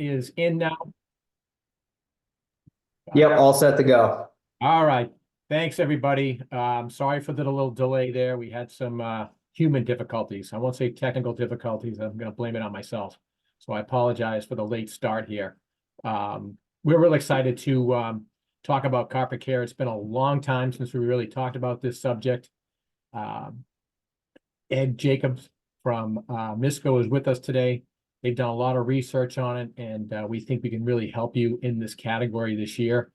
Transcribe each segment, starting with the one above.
Is in now. Yep, all set to go. All right. Thanks, everybody. Sorry for the little delay there. We had some human difficulties. I won't say technical difficulties. I'm going to blame it on myself. So I apologize for the late start here. We're really excited to talk about carpet care. It's been a long time since we really talked about this subject. Um, Ed Jacobs from Misco is with us today. They've done a lot of research on it, and we think we can really help you in this category this year.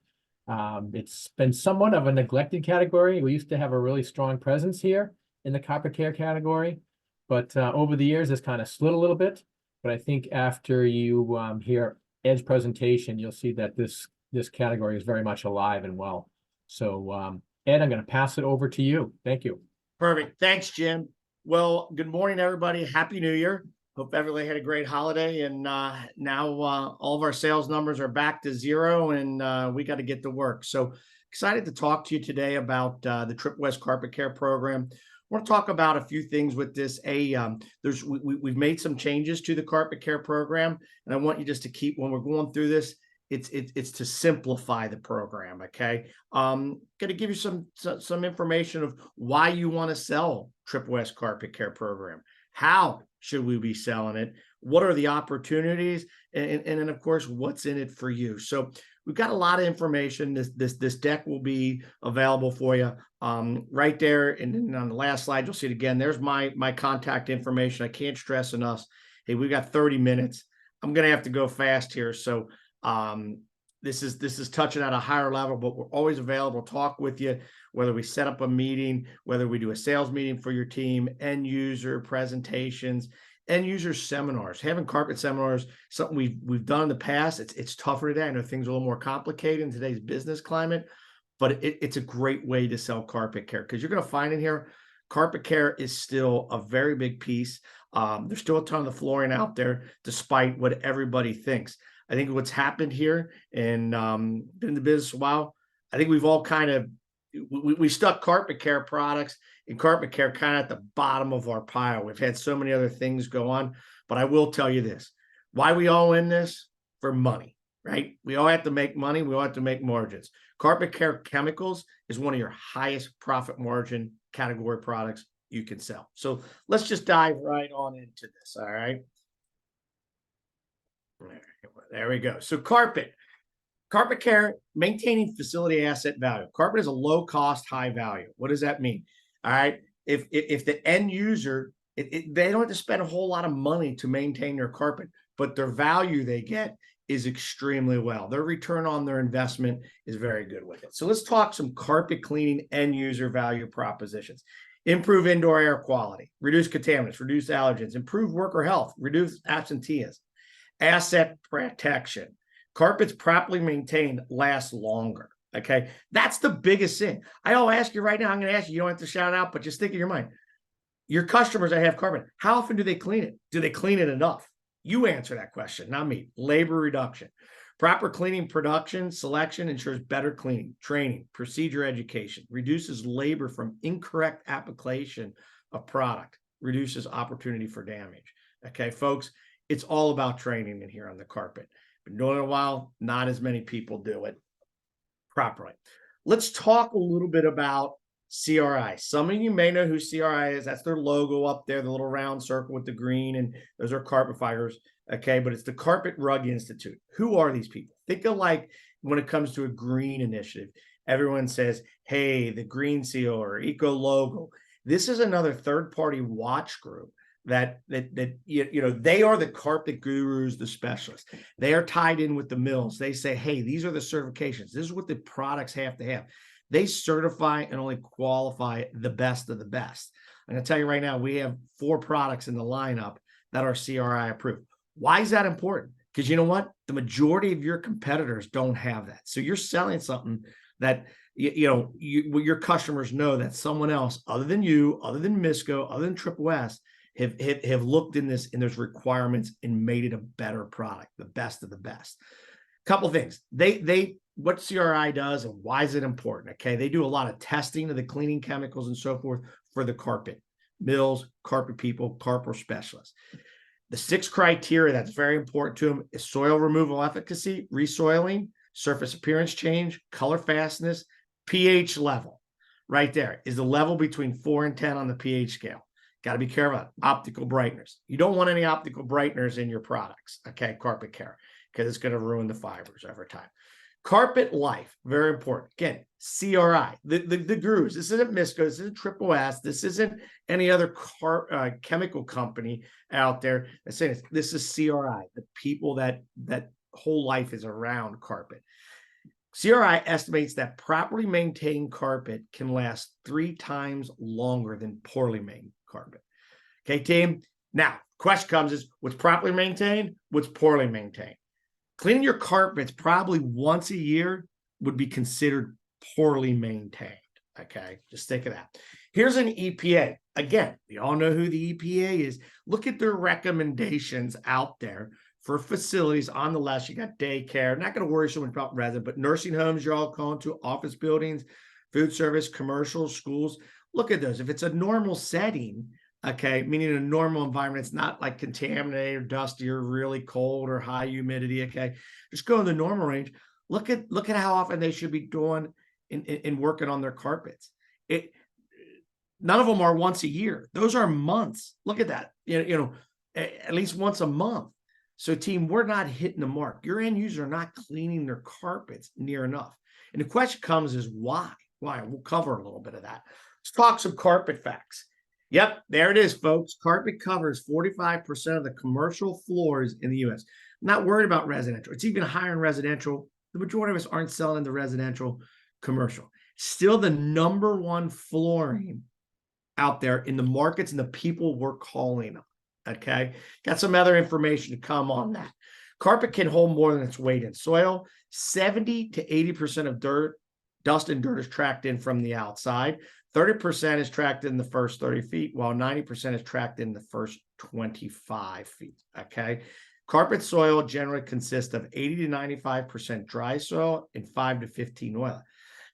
It's been somewhat of a neglected category. We used to have a really strong presence here in the carpet care category, but over the years, it's kind of slid a little bit. But I think after you hear Ed's presentation, you'll see that this category is very much alive and well. So, Ed, I'm going to pass it over to you. Thank you. Perfect. Thanks, Jim. Well, good morning, everybody. Happy New Year. Hope everybody had a great holiday. And now all of our sales numbers are back to zero, and we got to get to work. So excited to talk to you today about the Trip West Carpet Care Program. I want to talk about a few things with this. We've made some changes to the Carpet Care Program, and I want you just to keep, when we're going through this, it's to simplify the program. Okay. Going to give you some information of why you want to sell Trip West Carpet Care Program. How should we be selling it? What are the opportunities? And then of course, what's in it for you? So we've got a lot of information. This deck will be available for you right there. And then on the last slide, you'll see it again. There's my contact information. I can't stress enough. Hey, we've got 30 minutes. I'm going to have to go fast here. So this is touching at a higher level, but we're always available to talk with you, whether we set up a meeting, whether we do a sales meeting for your team, end user presentations, end user seminars. Having carpet seminars, something we've done in the past. It's tougher today. I know things are a little more complicated in today's business climate, but it's a great way to sell carpet care, because you're going to find in here, carpet care is still a very big piece. There's still a ton of the flooring out there, despite what everybody thinks. I think what's happened here, and been in the business a while, I think we've all kind of, we stuck carpet care products and carpet care kind of at the bottom of our pile. We've had so many other things go on, but I will tell you this, why we all in this? For money, right? We all have to make money. We all have to make margins. Carpet care chemicals is one of your highest profit margin category products you can sell. So let's just dive right on into this. All right. There we go. So carpet care, maintaining facility asset value. Carpet is a low cost, high value. What does that mean? All right. If the end user, they don't have to spend a whole lot of money to maintain their carpet, but their value they get is extremely well. Their return on their investment is very good with it. So let's talk some carpet cleaning end user value propositions. Improve indoor air quality, reduce contaminants, reduce allergens, improve worker health, reduce absenteeism. Asset protection. Carpets properly maintained last longer. Okay. That's the biggest thing. I'll ask you right now. I'm going to ask you, you don't have to shout it out, but just think in your mind. Your customers that have carpet, how often do they clean it? Do they clean it enough? You answer that question, not me. Labor reduction. Proper cleaning production selection ensures better cleaning, training, procedure education, reduces labor from incorrect application of product, reduces opportunity for damage. Okay, folks, it's all about training in here on the carpet. Been doing it a while, not as many people do it properly. Let's talk a little bit about CRI. Some of you may know who CRI is. That's their logo up there, the little round circle with the green, and those are carpet fighters. Okay, but it's the Carpet Rug Institute. Who are these people? Think of like when it comes to a green initiative, everyone says, hey, the Green Seal or Eco Logo. This is another third-party watch group that they are the carpet gurus, the specialists. They are tied in with the mills. They say, hey, these are the certifications. This is what the products have to have. They certify and only qualify the best of the best. I'm going to tell you right now, we have 4 products in the lineup that are CRI approved. Why is that important? Because you know what? The majority of your competitors don't have that. So you're selling something that your customers know that someone else, other than you, other than Misco, other than Trip West, have looked in this, and there's requirements, and made it a better product, the best of the best. Couple of things. What CRI does and why is it important? Okay, they do a lot of testing of the cleaning chemicals and so forth for the carpet mills, carpet people, carpet specialists. The 6 criteria that's very important to them is soil removal efficacy, resoiling, surface appearance change, color fastness, pH level. Right there is the level between 4 and 10 on the pH scale. Got to be careful about optical brighteners. You don't want any optical brighteners in your products, okay, carpet care, because it's going to ruin the fibers over time. Carpet life, very important. Again, CRI, the gurus. This isn't Misco, this isn't Triple S, this isn't any other chemical company out there that's saying this is CRI, the people that whole life is around carpet. CRI estimates that properly maintained carpet can last 3 times longer than poorly maintained carpet. Okay, team. Now, question comes is what's properly maintained, what's poorly maintained. Cleaning your carpets probably once a year would be considered poorly maintained. Okay, just think of that. Here's an EPA. Again, we all know who the EPA is. Look at their recommendations out there for facilities. On the left, you got daycare. Not going to worry so much about resident, but nursing homes, you're all calling to, office buildings, food service, commercial, schools. Look at those. If it's a normal setting, okay, meaning a normal environment, it's not like contaminated or dusty or really cold or high humidity. Okay, just go in the normal range. Look at how often they should be doing in working on their carpets. None of them are once a year. Those are months. Look at that. At least once a month. So, team, we're not hitting the mark. Your end users are not cleaning their carpets near enough. And the question comes is why? Why? We'll cover a little bit of that. Let's talk some carpet facts. Yep, there it is, folks. Carpet covers 45% of the commercial floors in the U.S. I'm not worried about residential. It's even higher in residential. The majority of us aren't selling the residential commercial. Still the #1 flooring out there in the markets and the people we're calling on. Okay, got some other information to come on that. Carpet can hold more than its weight in soil. 70 to 80% of dust and dirt is tracked in from the outside. 30% is tracked in the first 30 feet, while 90% is tracked in the first 25 feet. Okay, carpet soil generally consists of 80 to 95% dry soil and 5 to 15 oil.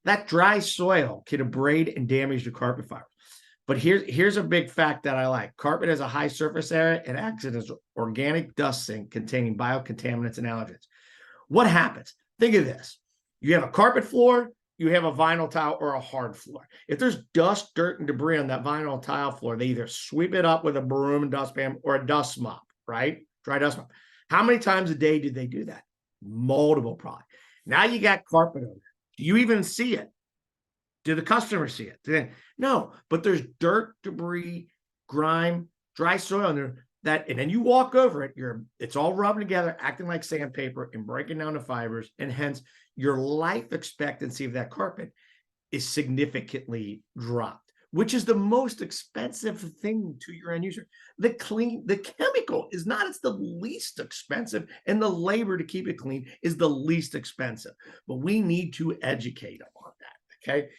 That dry soil can abrade and damage the carpet fibers. But here's a big fact that I like. Carpet has a high surface area and acts as an organic dust sink containing biocontaminants and allergens. What happens? Think of this. You have a carpet floor, you have a vinyl tile or a hard floor. If there's dust, dirt, and debris on that vinyl tile floor, they either sweep it up with a broom and dustpan or a dust mop, right? Dry dust mop. How many times a day do they do that? Multiple, probably. Now you got carpet over there. Do you even see it? Do the customers see it? No, but there's dirt, debris, grime, dry soil in there. And then you walk over it, it's all rubbing together, acting like sandpaper and breaking down the fibers, and hence your life expectancy of that carpet is significantly dropped, which is the most expensive thing to your end user. The chemical is not, it's the least expensive, and the labor to keep it clean is the least expensive. But we need to educate them on that, okay?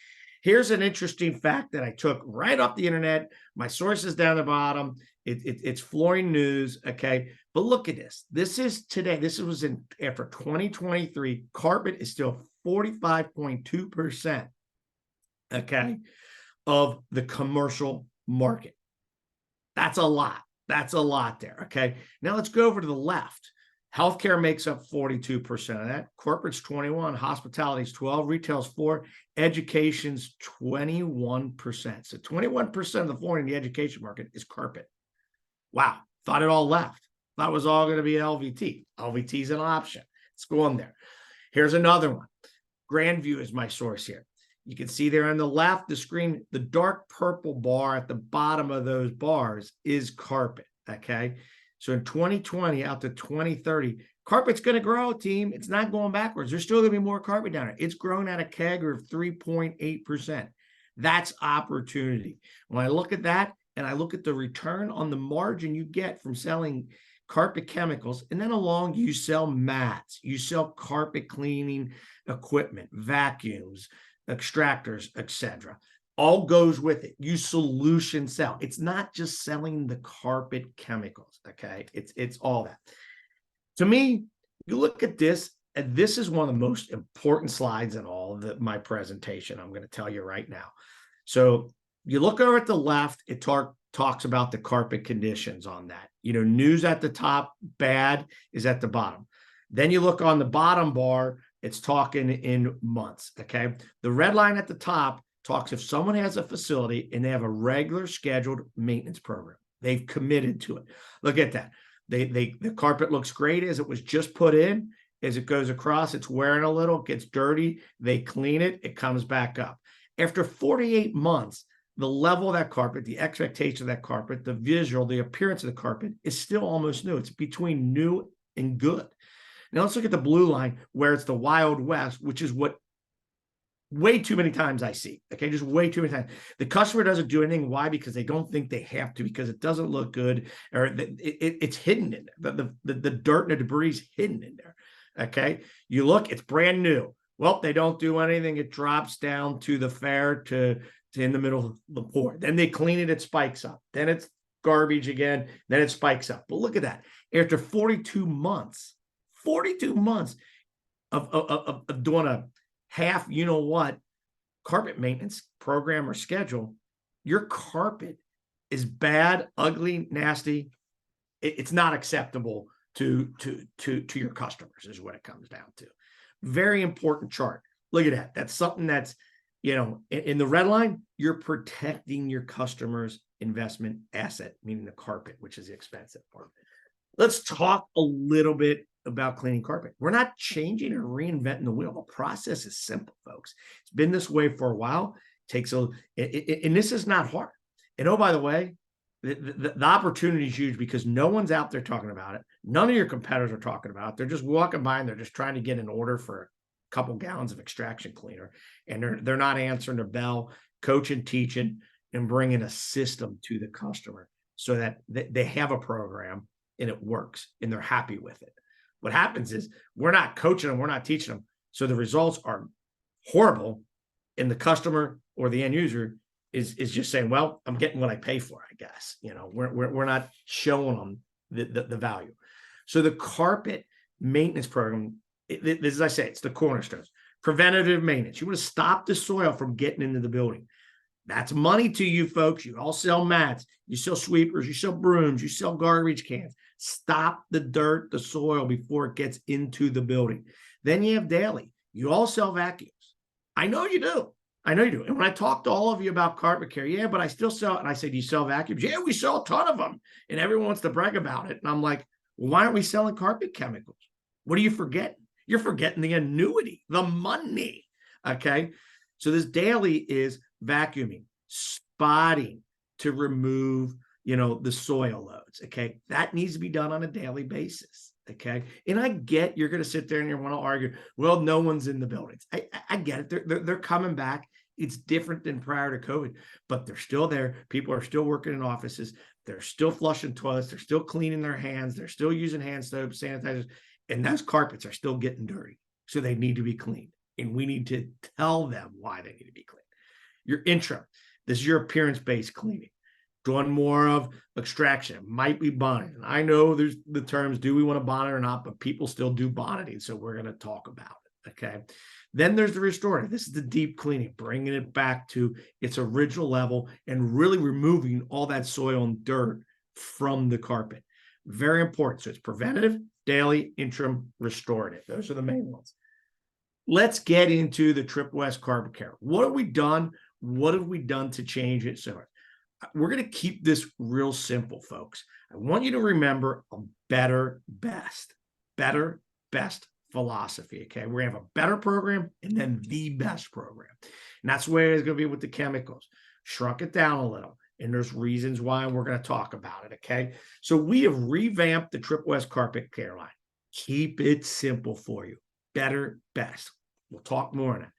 Here's an interesting fact that I took right off the internet. My source is down the bottom. It's Flooring News, okay? But look at this. This is today. This was after 2023. Carpet is still 45.2%, okay, of the commercial market. That's a lot. That's a lot there, okay? Now let's go over to the left. Healthcare makes up 42% of that. Corporate's 21%, hospitality's 12%, retail's 4%, education's 21%. So 21% of the flooring in the education market is carpet. Wow, thought it all left. Thought it was all going to be LVT. LVT's an option. Let's go on there. Here's another one. Grandview is my source here. You can see there on the left, the screen, the dark purple bar at the bottom of those bars is carpet, okay? So in 2020 out to 2030, carpet's going to grow, team. It's not going backwards. There's still going to be more carpet down there. It's growing at a CAGR of 3.8%. That's opportunity. When I look at that and I look at the return on the margin you get from selling carpet chemicals, and then along you sell mats, you sell carpet cleaning equipment, vacuums, extractors, etc. All goes with it. You solution sell. It's not just selling the carpet chemicals, okay? It's all that. To me, you look at this, and this is one of the most important slides in all of my presentation. I'm going to tell you right now. So you look over at the left, it talks about the carpet conditions on that. News at the top, bad is at the bottom. Then you look on the bottom bar, it's talking in months. Okay. The red line at the top talks if someone has a facility and they have a regular scheduled maintenance program, they've committed to it. Look at that. The carpet looks great as it was just put in. As it goes across, it's wearing a little, gets dirty. They clean it. It comes back up. After 48 months, the level of that carpet, the expectation of that carpet, the visual, the appearance of the carpet is still almost new. It's between new and good. Now let's look at the blue line where it's the Wild West, which is what way too many times I see. Okay, just way too many times. The customer doesn't do anything. Why? Because they don't think they have to, because it doesn't look good, or it's hidden in there. The dirt and the debris is hidden in there. Okay, you look, it's brand new. Well, they don't do anything. It drops down to the fair to in the middle of the pour. Then they clean it, it spikes up. Then it's garbage again. Then it spikes up. But look at that. After 42 months of doing a half, carpet maintenance program or schedule, your carpet is bad, ugly, nasty. It's not acceptable to your customers, is what it comes down to. Very important chart. Look at that. That's something that's, in the red line, you're protecting your customer's investment asset, meaning the carpet, which is the expensive part. Let's talk a little bit about cleaning carpet. We're not changing or reinventing the wheel. The process is simple, folks. It's been this way for a while. And this is not hard. And oh, by the way, the opportunity is huge because no one's out there talking about it. None of your competitors are talking about it. They're just walking by and they're just trying to get an order for a couple gallons of extraction cleaner. And they're not answering the bell, coaching, teaching, and bringing a system to the customer so that they have a program and it works and they're happy with it. What happens is we're not coaching them, we're not teaching them. So the results are horrible, and the customer or the end user is just saying, well, I'm getting what I pay for, I guess. We're not showing them the value. So the carpet maintenance program, as I say, it's the cornerstones. Preventative maintenance. You want to stop the soil from getting into the building. That's money to you folks. You all sell mats, you sell sweepers, you sell brooms, you sell garbage cans. Stop the dirt, the soil before it gets into the building. Then you have daily. You all sell vacuums. I know you do. And when I talk to all of you about carpet care, yeah, but I still sell, and I say, do you sell vacuums? Yeah, we sell a ton of them. And everyone wants to brag about it. And I'm like, well, why aren't we selling carpet chemicals? What are you forgetting? You're forgetting the annuity, the money. Okay. So this daily is vacuuming, spotting to remove, the soil loads. Okay. That needs to be done on a daily basis. Okay. And I get you're going to sit there and you want to argue, well, no one's in the buildings. I get it. They're coming back. It's different than prior to COVID, but they're still there. People are still working in offices. They're still flushing toilets. They're still cleaning their hands. They're still using hand soaps, sanitizers, and those carpets are still getting dirty. So they need to be cleaned. And we need to tell them why they need to be cleaned. Your intro, this is your appearance-based cleaning. Doing more of extraction, might be bonnet. And I know there's the terms, do we want to bonnet or not, but people still do bonneting. So we're going to talk about it. Okay. Then there's the restorative. This is the deep cleaning, bringing it back to its original level and really removing all that soil and dirt from the carpet. Very important. So it's preventative, daily, interim, restorative. Those are the main ones. Let's get into the Trip West Carpet Care. What have we done? What have we done to change it? So we're going to keep this real simple, folks. I want you to remember a better, best philosophy. Okay. We're going to have a better program and then the best program. And that's the way it's going to be with the chemicals. Shrunk it down a little. And there's reasons why, and we're going to talk about it. Okay. So we have revamped the Trip West Carpet Care line. Keep it simple for you. Better, best. We'll talk more on it.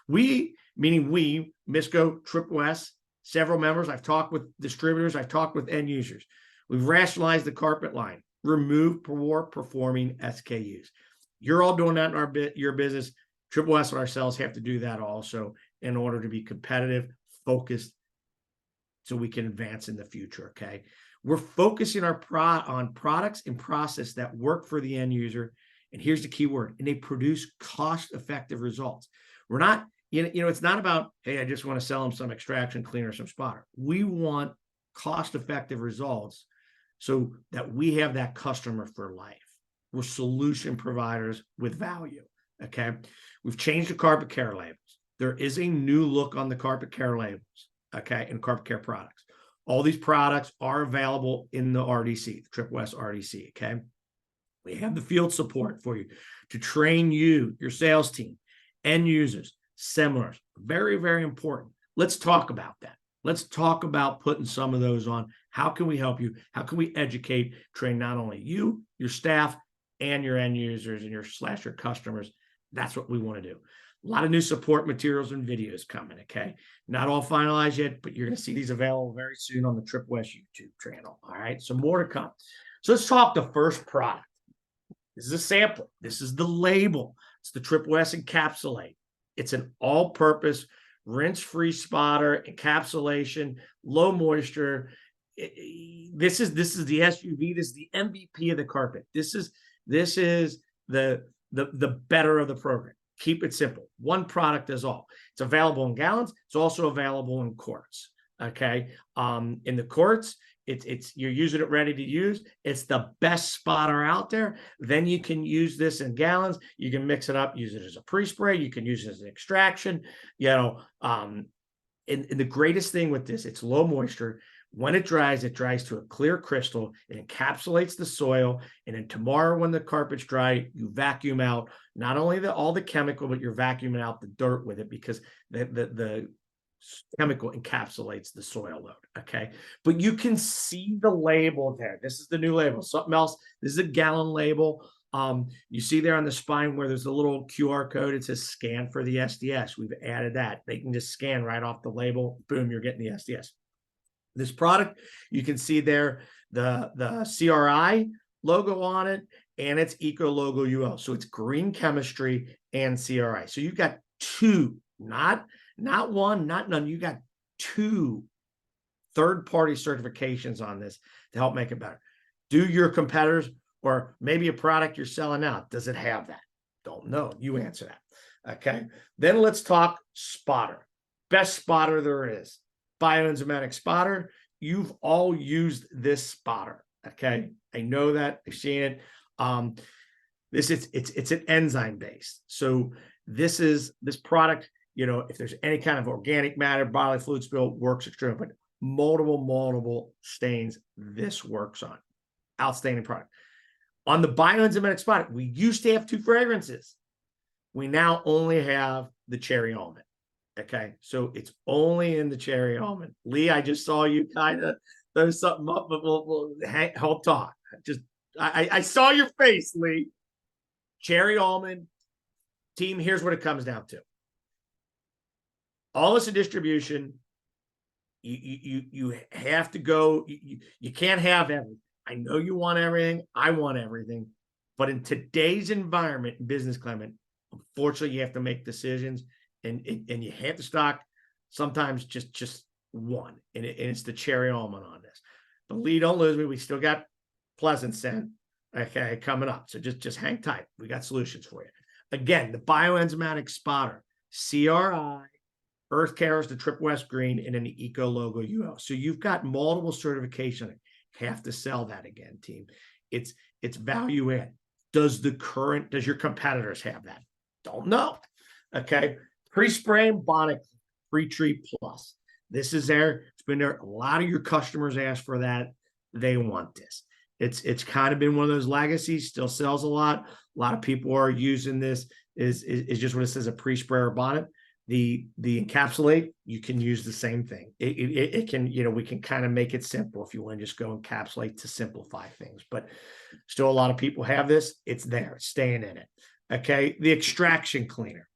We, meaning we, Misco, Trip West, several members. I've talked with distributors. I've talked with end users. We've rationalized the carpet line, removed poor performing SKUs. You're all doing that in your business. Trip West and ourselves have to do that also in order to be competitive, focused, so we can advance in the future. Okay. We're focusing on products and process that work for the end user. And here's the key word, and they produce cost-effective results. We're not, it's not about, hey, I just want to sell them some extraction cleaner, some spotter. We want cost-effective results so that we have that customer for life. We're solution providers with value. Okay. We've changed the carpet care labels. There is a new look on the carpet care labels. Okay. And carpet care products. All these products are available in the RDC, the Trip West RDC. Okay. We have the field support for you to train you, your sales team, end users, seminars. Very, very important. Let's talk about that. Let's talk about putting some of those on. How can we help you? How can we educate, train not only you, your staff, and your end users and your customers? That's what we want to do. A lot of new support materials and videos coming, okay? Not all finalized yet, but you're going to see these available very soon on the Trip West YouTube channel, all right? So more to come. So let's talk the first product. This is a sample. This is the label. It's the Trip West Encapsulate. It's an all-purpose, rinse-free spotter, encapsulation, low moisture. This is the SUV. This is the MVP of the carpet. This is the better of the program. Keep it simple. One product is all. It's available in gallons. It's also available in quarts. Okay. In the quarts, it's you're using it ready to use. It's the best spotter out there. Then you can use this in gallons. You can mix it up, use it as a pre-spray. You can use it as an extraction. And the greatest thing with this, it's low moisture. When it dries to a clear crystal. It encapsulates the soil. And then tomorrow when the carpet's dry, you vacuum out not only all the chemical, but you're vacuuming out the dirt with it because the chemical encapsulates the soil load. Okay. But you can see the label there. This is the new label. Something else. This is a gallon label. You see there on the spine where there's a little QR code. It says scan for the SDS. We've added that. They can just scan right off the label. Boom, you're getting the SDS. This product, you can see there the CRI logo on it and it's Eco Logo UL. So it's green chemistry and CRI. So you've got two, not one, not none. You got two third-party certifications on this to help make it better. Do your competitors or maybe a product you're selling out, does it have that? Don't know. You answer that. Okay. Then let's talk spotter. Best spotter there is. Bioenzymatic spotter. You've all used this spotter. Okay. I know that. I've seen it. It's an enzyme based. So this product, if there's any kind of organic matter, bodily fluid spill, works extremely, but multiple stains, this works on. Outstanding product. On the bioenzymatic spotter, we used to have two fragrances. We now only have the cherry almond. Okay, so it's only in the cherry almond. Lee, I just saw you kind of throw something up, but we'll help talk. I saw your face, Lee. Cherry almond team. Here's what it comes down to. All this distribution. You have to go. You can't have everything. I know you want everything. I want everything, but in today's environment and business climate, unfortunately, you have to make decisions. And you have to stock sometimes just one, and it's the cherry almond on this. But Lee, don't lose me. We still got pleasant scent, okay, coming up. So just hang tight. We got solutions for you. Again, the bioenzymatic spotter, CRI, Earth Cares, the Trip West Green, and then the Eco Logo UL. So you've got multiple certification. Have to sell that again, team. It's value add. Does your competitors have that? Don't know. Okay. Pre-spray and Bonic Pre-Treat Plus. This is there. It's been there. A lot of your customers ask for that. They want this. It's kind of been one of those legacies. Still sells a lot. A lot of people are using this. Is just what it says, a pre-spray or bonnet. The encapsulate, you can use the same thing. It can, we can kind of make it simple if you want to just go encapsulate to simplify things. But still, a lot of people have this. It's there. It's staying in it. Okay. The extraction cleaner.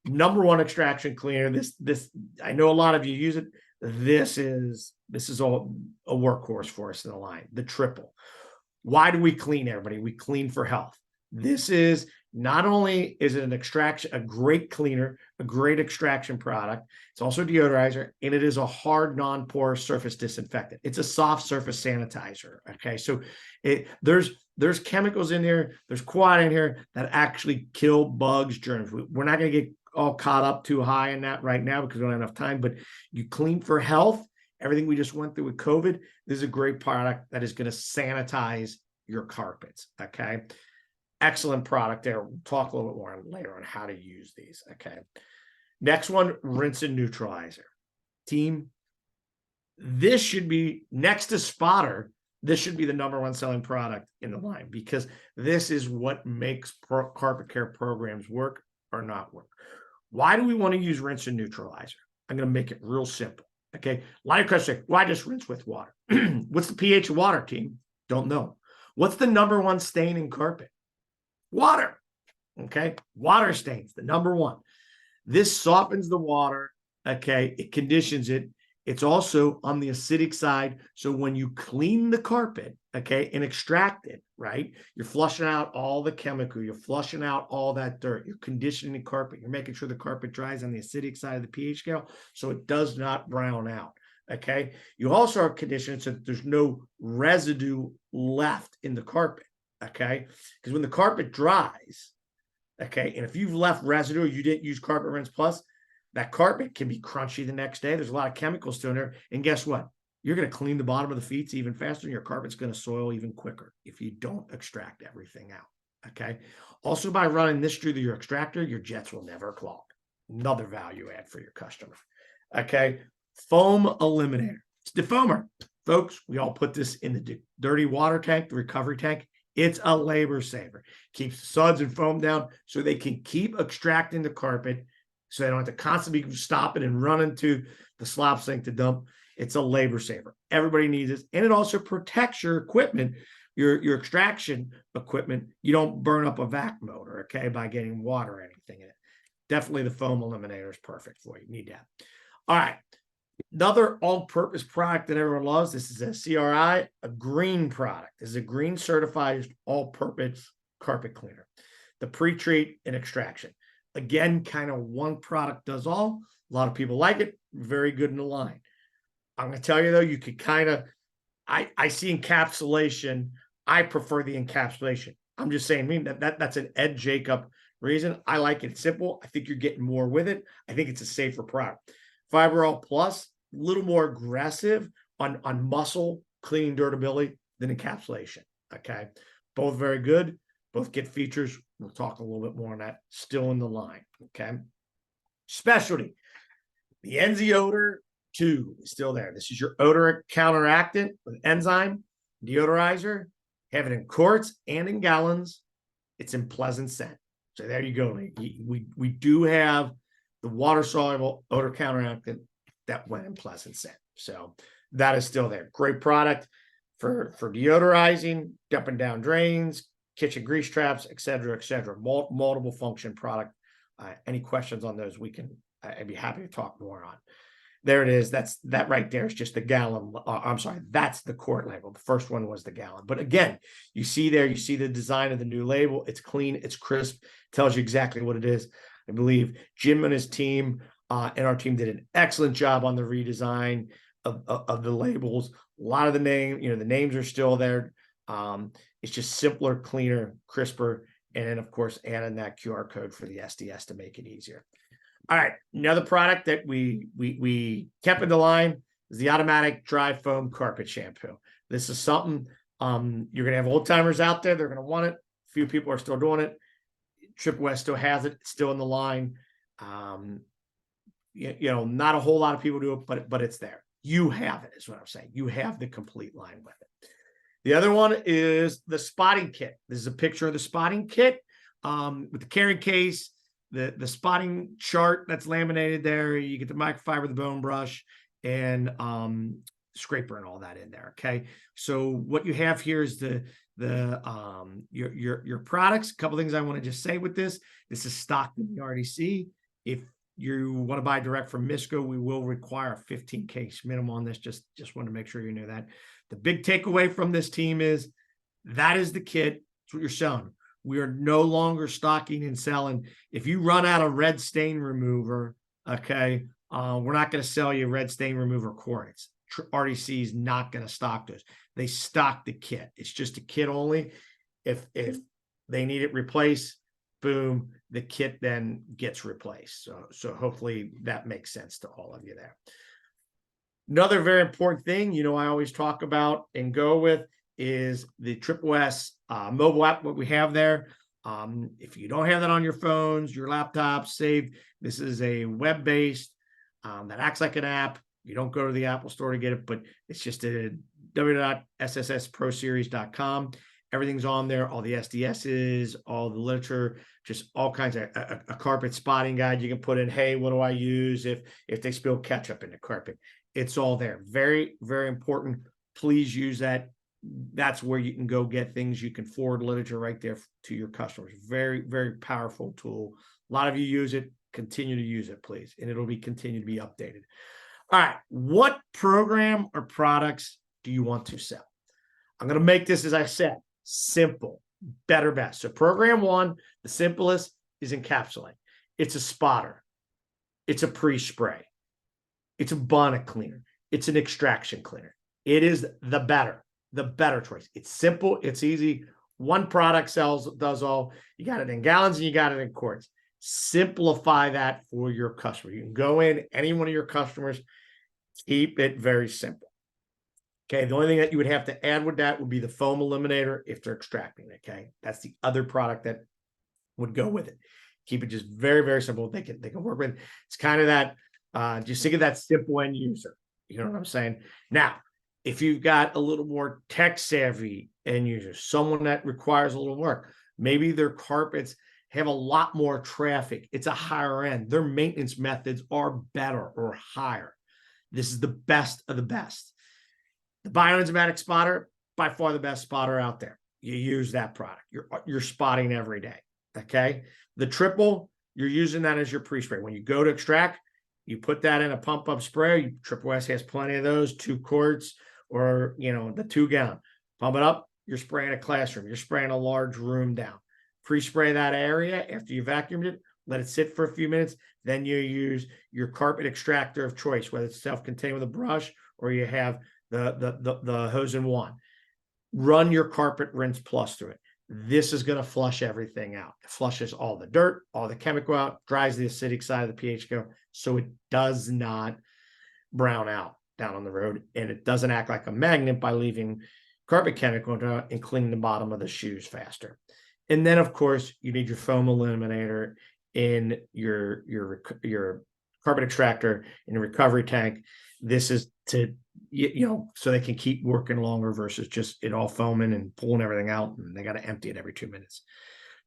Number one extraction cleaner. This I know a lot of you use it. This is all a workhorse for us in the line. The triple. Why do we clean, everybody? We clean for health. This is not only is it an extraction, a great cleaner, a great extraction product. It's also a deodorizer, and it is a hard, non-porous surface disinfectant. It's a soft surface sanitizer. Okay, so there's chemicals in here. There's quad in here that actually kill bugs, germs. We're not going to get all caught up too high in that right now because we don't have enough time, but you clean for health everything we just went through with COVID, this is a great product that is going to sanitize your carpets. Okay. Excellent product there. We'll talk a little bit more later on how to use these. Okay. Next one, rinse and neutralizer. Team, this should be next to Spotter. This should be the #1 selling product in the line because this is what makes carpet care programs work or not work. Why do we want to use rinse and neutralizer? I'm going to make it real simple. Okay. A lot of questions say, why just rinse with water? What's the pH of water, team? Don't know. What's the #1 stain in carpet? Water. Okay. Water stains, the #1. This softens the water. Okay. It conditions it. It's also on the acidic side. So when you clean the carpet, okay, and extract it, right, you're flushing out all the chemical, you're flushing out all that dirt, you're conditioning the carpet, you're making sure the carpet dries on the acidic side of the pH scale so it does not brown out. Okay. You also are conditioning so that there's no residue left in the carpet. Okay. Because when the carpet dries, okay, and if you've left residue or you didn't use Carpet Rinse Plus, that carpet can be crunchy the next day. There's a lot of chemicals still in there. And guess what? You're going to clean the bottom of the feet even faster. And your carpet's going to soil even quicker if you don't extract everything out. Okay. Also, by running this through your extractor, your jets will never clog. Another value add for your customer. Okay. Foam eliminator. It's defoamer. Folks, we all put this in the dirty water tank, the recovery tank. It's a labor saver. Keeps suds and foam down so they can keep extracting the carpet so they don't have to constantly be stopping and running to the slop sink to dump. It's a labor saver. Everybody needs this. And it also protects your equipment, your extraction equipment. You don't burn up a vac motor, okay, by getting water or anything in it. Definitely the foam eliminator is perfect for you. Need that. All right. Another all-purpose product that everyone loves. This is a CRI, a green product. This is a green certified all-purpose carpet cleaner. The pre-treat and extraction. Again, kind of one product does all. A lot of people like it. Very good in the line. I'm going to tell you, though, you could kind of, I see encapsulation. I prefer the encapsulation. I'm just saying, that's an Ed Jacob reason. I like it. It's simple. I think you're getting more with it. I think it's a safer product. Fiberall Plus, a little more aggressive on muscle cleaning durability than encapsulation. Okay. Both very good. Both get features. We'll talk a little bit more on that. Still in the line. Okay. Specialty. The Enzy Odor 2 is still there. This is your odor counteractant with enzyme, deodorizer. Have it in quarts and in gallons. It's in pleasant scent. So there you go. We do have the water-soluble odor counteractant that went in pleasant scent. So that is still there. Great product for deodorizing, dumping down drains, kitchen grease traps, et cetera, et cetera. Multiple function product. Any questions on those, I'd be happy to talk more on. There it is. That right there is just the gallon. I'm sorry, that's the quart label. The first one was the gallon. But again, you see the design of the new label. It's clean, it's crisp, tells you exactly what it is. I believe Jim and his team and our team did an excellent job on the redesign of the labels. A lot of the names are still there. It's just simpler, cleaner, crisper, and then of course adding that QR code for the SDS to make it easier. All right, another product that we kept in the line is the automatic dry foam carpet shampoo. This is something you're gonna have old timers out there. They're gonna want it. A few people are still doing it. Triple S still has it. It's still in the line. Not a whole lot of people do it, but it's there. You have it, is what I'm saying. You have the complete line with it. The other one is the spotting kit. This is a picture of the spotting kit with the carrying case, the spotting chart that's laminated there. You get the microfiber, the bone brush, and scraper and all that in there. Okay. So what you have here is your products. A couple things I want to just say with this. This is stocked in the RDC. If you want to buy direct from Misco, we will require a 15 case minimum on this. Just want to make sure you know that. The big takeaway from this team is that is the kit. It's what you're selling. We are no longer stocking and selling. If you run out of red stain remover, okay, we're not going to sell you red stain remover quarts. RDC is not going to stock those. They stock the kit. It's just a kit only. If they need it replaced, boom, the kit then gets replaced. So hopefully that makes sense to all of you there. Another very important thing, I always talk about and go with is the Triple S mobile app, what we have there. If you don't have that on your phones, your laptops, save. This is a web-based that acts like an app. You don't go to the Apple store to get it, but it's just a www.ssproseries.com. Everything's on there, all the SDSs, all the literature, just all kinds of a carpet spotting guide you can put in. Hey, what do I use if they spill ketchup in the carpet? It's all there. Very, very important. Please use that. That's where you can go get things. You can forward literature right there to your customers. Very, very powerful tool. A lot of you use it. Continue to use it, please. And it'll continue to be updated. All right. What program or products do you want to sell? I'm going to make this, as I said, simple, better, best. So program one, the simplest is encapsulate. It's a spotter. It's a pre-spray. It's a bonnet cleaner. It's an extraction cleaner. It is the better choice. It's simple. It's easy. One product does all. You got it in gallons and you got it in quarts. Simplify that for your customer. You can go in, any one of your customers, keep it very simple. Okay, the only thing that you would have to add with that would be the foam eliminator if they're extracting it. Okay, that's the other product that would go with it. Keep it just very, very simple. They can work with it. It's kind of that, just think of that simple end user. You know what I'm saying? Now, if you've got a little more tech savvy end user, someone that requires a little work, maybe their carpets have a lot more traffic. It's a higher end. Their maintenance methods are better or higher. This is the best of the best. The bioenzymatic spotter, by far the best spotter out there. You use that product. You're spotting every day. Okay. The triple, you're using that as your pre-spray. When you go to extract, you put that in a pump-up spray. Triple S has plenty of those, 2 quarts or, the 2 gallon. Pump it up. You're spraying a classroom. You're spraying a large room down. Pre-spray that area after you vacuumed it. Let it sit for a few minutes. Then you use your carpet extractor of choice, whether it's self-contained with a brush or you have the hose and wand. Run your carpet rinse plus through it. This is going to flush everything out. It flushes all the dirt, all the chemical out, dries the acidic side of the pH go, so it does not brown out down on the road, and it doesn't act like a magnet by leaving carpet chemical and cleaning the bottom of the shoes faster. And then, of course, you need your foam eliminator in your carpet extractor in a recovery tank. This is to, so they can keep working longer versus just it all foaming and pulling everything out, and they got to empty it every 2 minutes.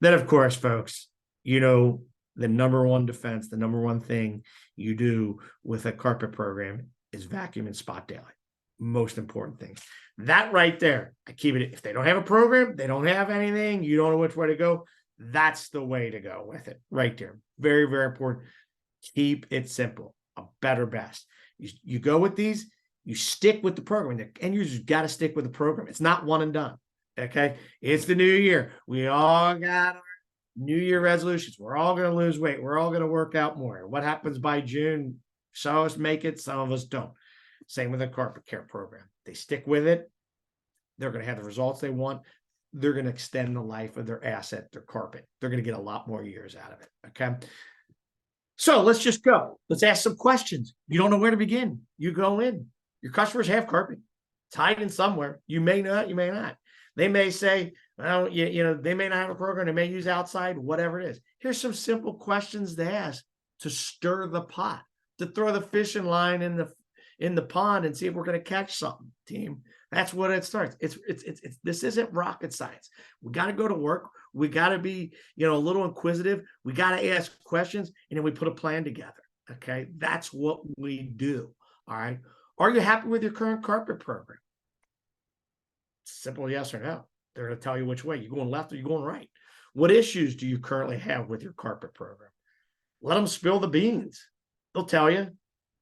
Then, of course, folks, the number one defense, the number one thing you do with a carpet program is vacuum and spot daily. Most important thing. That right there, I keep it. If they don't have a program, they don't have anything, you don't know which way to go, that's the way to go with it right there. Very, very important. Keep it simple. A better, best. You go with these, you stick with the program. The end users got to stick with the program. It's not one and done. Okay. It's the new year. We all got our New Year resolutions. We're all going to lose weight. We're all going to work out more. What happens by June? Some of us make it, some of us don't. Same with the carpet care program. They stick with it. They're going to have the results they want. They're going to extend the life of their asset, their carpet. They're going to get a lot more years out of it. Okay. So let's just go. Let's ask some questions. You don't know where to begin. You go in. Your customers have carpet. It's hiding somewhere. You may not, you may not. They may say, well, they may not have a program. They may use outside, whatever it is. Here's some simple questions to ask to stir the pot, to throw the fishing line in the pond and see if we're going to catch something, team. That's what it starts. It's this isn't rocket science. We got to go to work. We got to be, a little inquisitive. We got to ask questions, and then we put a plan together. Okay. That's what we do. All right. Are you happy with your current carpet program? Simple yes or no. They're going to tell you which way. You going left or you going right? What issues do you currently have with your carpet program? Let them spill the beans. They'll tell you.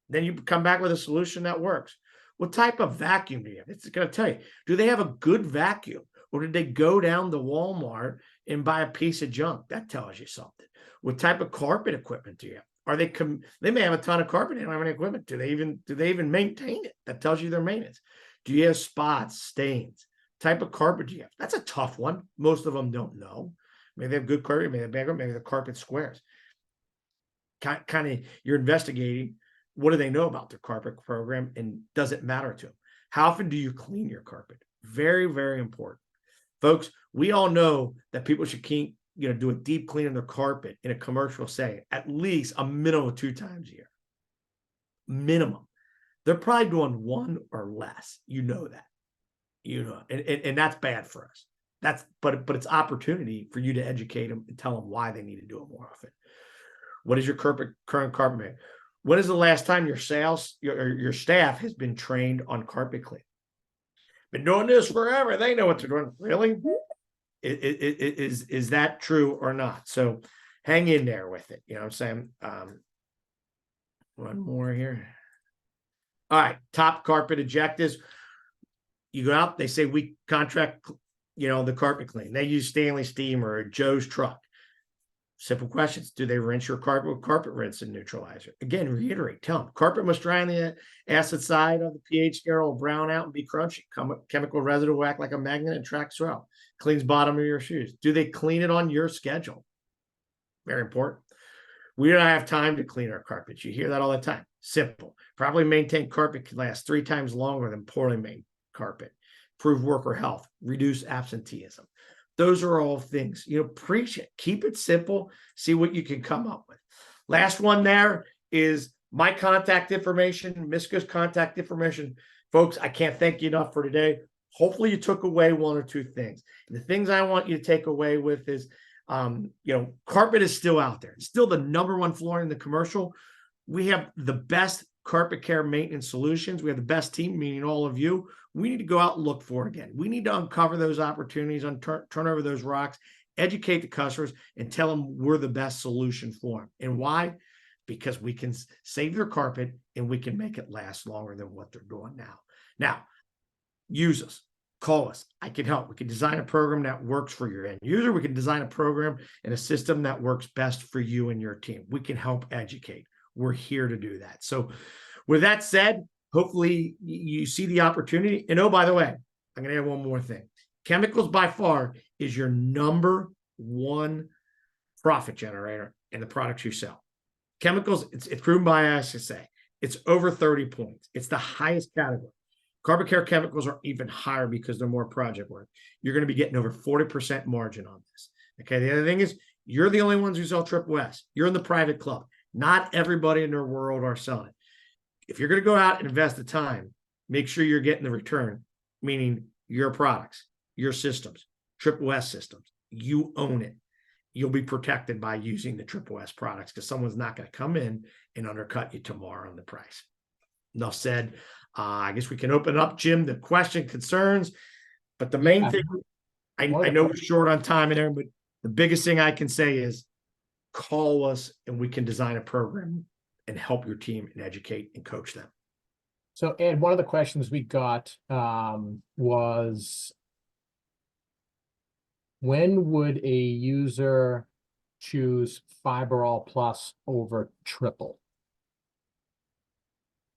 Then you come back with a solution that works. What type of vacuum do you have? It's going to tell you. Do they have a good vacuum? Or did they go down to Walmart and buy a piece of junk? That tells you something. What type of carpet equipment do you have? Are they they may have a ton of carpet, they don't have any equipment. Do they even maintain it? That tells you their maintenance. Do you have spots, stains? Type of carpet do you have? That's a tough one. Most of them don't know. Maybe they have good carpet, maybe they have bad carpet, maybe the carpet squares. Kind of you're investigating what do they know about their carpet program, and does it matter to them? How often do you clean your carpet? Very, very important. Folks, we all know that people should keep, do a deep clean on their carpet in a commercial setting, at least a minimum of 2 times a year. Minimum. They're probably doing 1 or less. You know that. And that's bad for us. But it's opportunity for you to educate them and tell them why they need to do it more often. What is your current carpet man? When is the last time your staff has been trained on carpet cleaning? Been doing this forever. They know what they're doing. Really? Is that true or not? So hang in there with it. You know what I'm saying? One more here. All right. Top carpet objectives. You go out, they say we contract, the carpet clean. They use Stanley Steamer or Joe's Truck. Simple questions. Do they rinse your carpet with carpet rinse and neutralizer? Again, reiterate, tell them carpet must dry on the acid side of the pH scale, will brown out and be crunchy. Chemical residue will act like a magnet and track soil. Cleans bottom of your shoes. Do they clean it on your schedule? Very important. We don't have time to clean our carpets. You hear that all the time. Simple. Probably maintain carpet can last 3 times longer than poorly made carpet. Improve worker health. Reduce absenteeism. Those are all things, preach it. Keep it simple. See what you can come up with. Last one there is my contact information, Misco's contact information. Folks, I can't thank you enough for today. Hopefully you took away 1 or 2 things. And the things I want you to take away with is, carpet is still out there. It's still the #1 floor in the commercial. We have the best carpet care maintenance solutions. We have the best team, meaning all of you. We need to go out and look for it again. We need to uncover those opportunities, turn over those rocks, educate the customers, and tell them we're the best solution for them. And why? Because we can save their carpet and we can make it last longer than what they're doing now. Now, use us. Call us. I can help. We can design a program that works for your end user. We can design a program and a system that works best for you and your team. We can help educate. We're here to do that. So with that said, hopefully you see the opportunity. And oh, by the way, I'm going to add one more thing. Chemicals by far is your #1 profit generator in the products you sell. Chemicals, it's proven by ISSA. It's over 30 points. It's the highest category. Carpet care chemicals are even higher because they're more project work. You're going to be getting over 40% margin on this. Okay. The other thing is you're the only ones who sell Triple S. You're in the private club. Not everybody in their world are selling. If you're going to go out and invest the time, make sure you're getting the return, meaning your products, your systems, Triple S systems. You own it. You'll be protected by using the Triple S products because someone's not going to come in and undercut you tomorrow on the price. Enough said. I guess we can open up, Jim, the question, concerns. But the main thing, I know we're short on time in there, but the biggest thing I can say is call us and we can design a program and help your team and educate and coach them. So, Ed, one of the questions we got was, when would a user choose Fiberall Plus over Triple?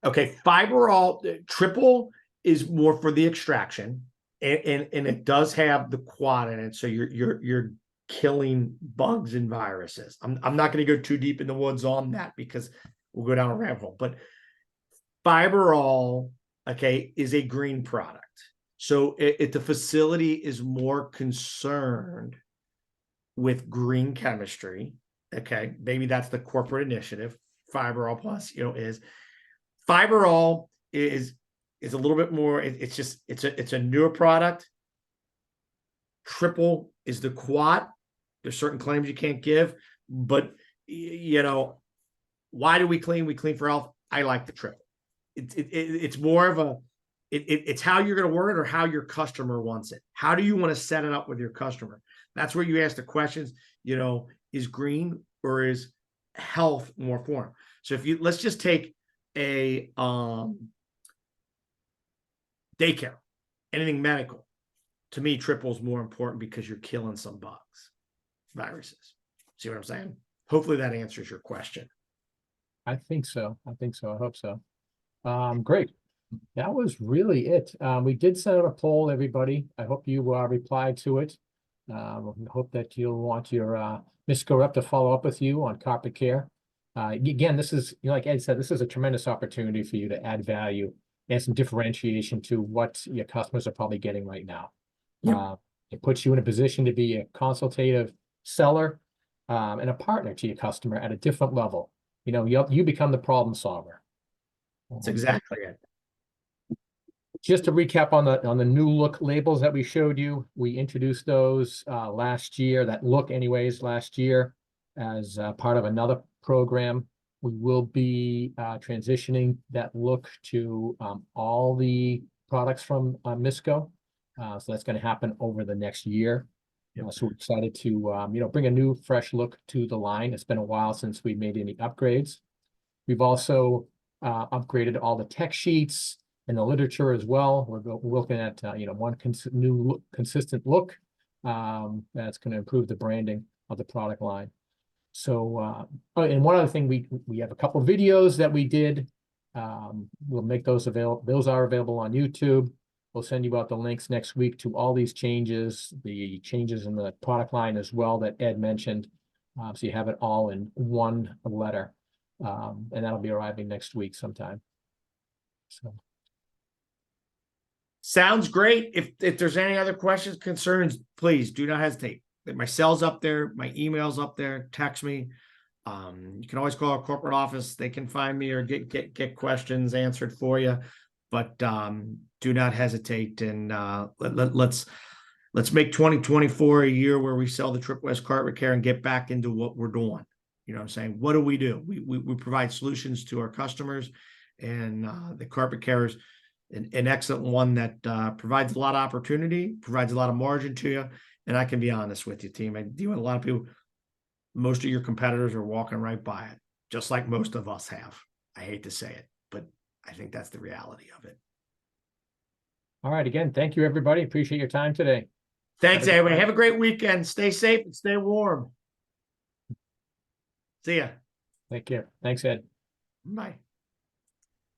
Okay, Fiberall Triple is more for the extraction, and it does have the quad in it, so you're killing bugs and viruses. I'm not going to go too deep in the woods on that because we'll go down a rabbit hole. But Fiberall, okay, is a green product. So if the facility is more concerned with green chemistry, okay, maybe that's the corporate initiative. Fiberall Plus, is Fiberall is a little bit more. It's a newer product. Triple is the quad. There's certain claims you can't give, but why do we clean? We clean for health. I like the triple. It's more of a. It's how you're going to word it or how your customer wants it. How do you want to set it up with your customer? That's where you ask the questions. Is green or is health more form? So let's just take a daycare, anything medical. To me, triple is more important because you're killing some bugs, viruses. See what I'm saying? Hopefully that answers your question. I think so. I hope so. Great. That was really it. We did set out a poll, everybody. I hope you replied to it. Hope that you'll want your Misco rep to follow up with you on carpet care. Again, this is, like Ed said, this is a tremendous opportunity for you to add value and some differentiation to what your customers are probably getting right now. Yep. It puts you in a position to be a consultative seller and a partner to your customer at a different level. You become the problem solver. That's exactly it. Just to recap on the new look labels that we showed you, we introduced those last year, that look anyways, last year as part of another program. We will be transitioning that look to all the products from Misco. So that's going to happen over the next year. Yep. So we're excited to bring a new fresh look to the line. It's been a while since we made any upgrades. We've also upgraded all the tech sheets and the literature as well. We're looking at one consistent look that's going to improve the branding of the product line. So and one other thing, we have a couple of videos that we did. We'll make those available. Those are available on YouTube. We'll send you out the links next week to all these changes, the changes in the product line as well that Ed mentioned. So you have it all in one letter. And that'll be arriving next week sometime. So. Sounds great. If there's any other questions, concerns, please do not hesitate. My cell's up there, my email's up there, text me. You can always call our corporate office. They can find me or get questions answered for you. But do not hesitate, and let's make 2024 a year where we sell the Trip West Carpet Care and get back into what we're doing. You know what I'm saying? What do? We provide solutions to our customers, and the Carpet Care is an excellent one that provides a lot of opportunity, provides a lot of margin to you. And I can be honest with you, team. I deal with a lot of people. Most of your competitors are walking right by it, just like most of us have. I hate to say it, but I think that's the reality of it. All right. Again, thank you, everybody. Appreciate your time today. Thanks, everybody. Have a great weekend. Stay safe and stay warm. See ya. Take care. Thanks, Ed. Bye.